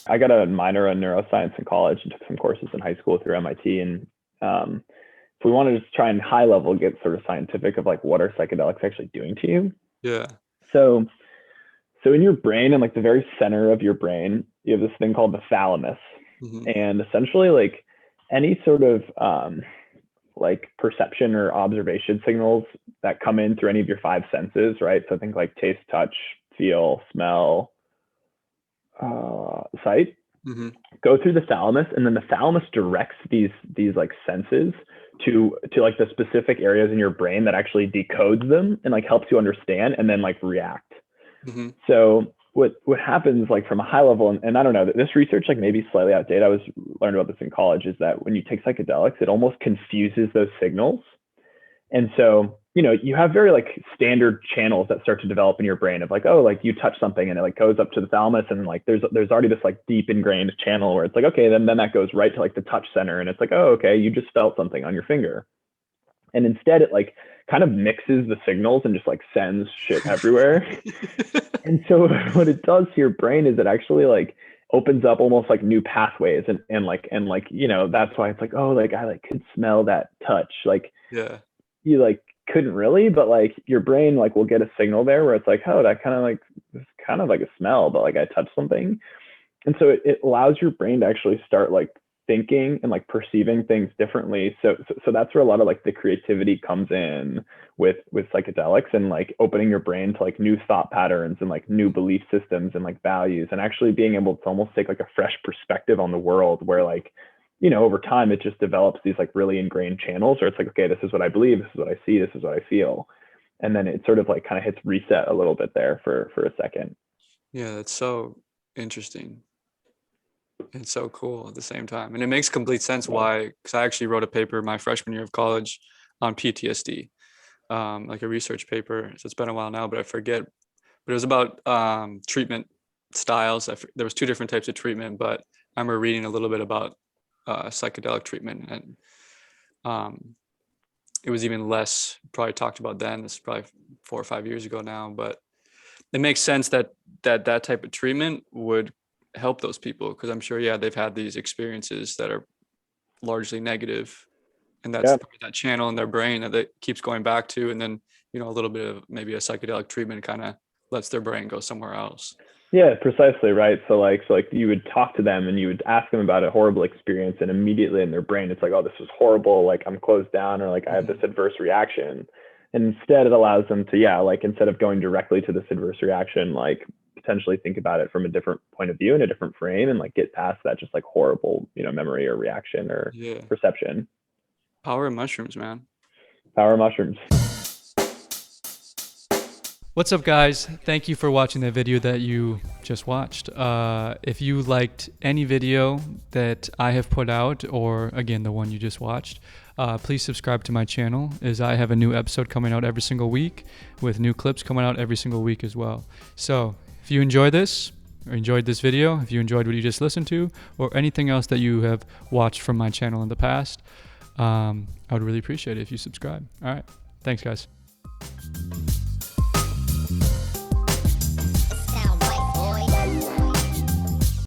I got a minor in neuroscience in college and took some courses in high school through MIT. And if we want to just try and high level get sort of scientific of like what are psychedelics actually doing to you. Yeah. So in your brain and like the very center of your brain, you have this thing called the thalamus. Mm-hmm. And essentially like any sort of like perception or observation signals that come in through any of your five senses, right? So think like taste, touch, feel, smell, sight, Mm-hmm. go through the thalamus, and then the thalamus directs these like senses to like the specific areas in your brain that actually decodes them and like helps you understand and then like react. Mm-hmm. So what happens like from a high level, and I don't know, this research like maybe slightly outdated. I was learned about this in college, is that when you take psychedelics, it almost confuses those signals. And so, you know, you have very like standard channels that start to develop in your brain of like, oh, like you touch something and it like goes up to the thalamus, and like there's already this like deep ingrained channel where it's like, okay, then that goes right to like the touch center, and it's like, oh, okay, you just felt something on your finger. And instead it like kind of mixes the signals and just like sends shit everywhere. And so what it does to your brain is it actually like opens up almost like new pathways, and like, you know, that's why it's like, oh, like I like could smell that touch. Like Yeah. you like couldn't really, but like your brain like will get a signal there where it's like, oh, that kind of like, it's kind of like a smell, but like I touched something. And so it allows your brain to actually start like thinking and like perceiving things differently. So that's where a lot of like the creativity comes in with psychedelics, and like opening your brain to like new thought patterns and like new belief systems and like values, and actually being able to almost take like a fresh perspective on the world, where like, you know, over time it just develops these like really ingrained channels where it's like, okay, this is what I believe, this is what I see, this is what I feel. And then it sort of like kind of hits reset a little bit there for a second. Yeah, that's so interesting. It's so cool at the same time. And it makes complete sense why, because I actually wrote a paper my freshman year of college on PTSD, like a research paper. So it's been a while now, but I forget. But it was about treatment styles. There was two different types of treatment, but I remember reading a little bit about psychedelic treatment, and it was even less probably talked about then. This is probably 4 or 5 years ago now, but it makes sense that type of treatment would help those people, because I'm sure, yeah, they've had these experiences that are largely negative, and that's Yeah. that channel in their brain that keeps going back to, and then, you know, a little bit of maybe a psychedelic treatment kind of lets their brain go somewhere else. Yeah, precisely, right. So like you would talk to them and you would ask them about a horrible experience, and immediately in their brain it's like, oh, this was horrible, like I'm closed down, or like I have this adverse reaction. And instead it allows them to, yeah, like instead of going directly to this adverse reaction, like potentially think about it from a different point of view in a different frame, and like get past that just like horrible, you know, memory or reaction or Yeah, perception. power of mushrooms, man. Power of mushrooms. What's up, guys? Thank you for watching the video that you just watched. If you liked any video that I have put out, or again, the one you just watched, please subscribe to my channel, as I have a new episode coming out every single week with new clips coming out every single week as well. So if you enjoy this, or enjoyed this video, if you enjoyed what you just listened to, or anything else that you have watched from my channel in the past, I would really appreciate it if you subscribe. All right. Thanks, guys.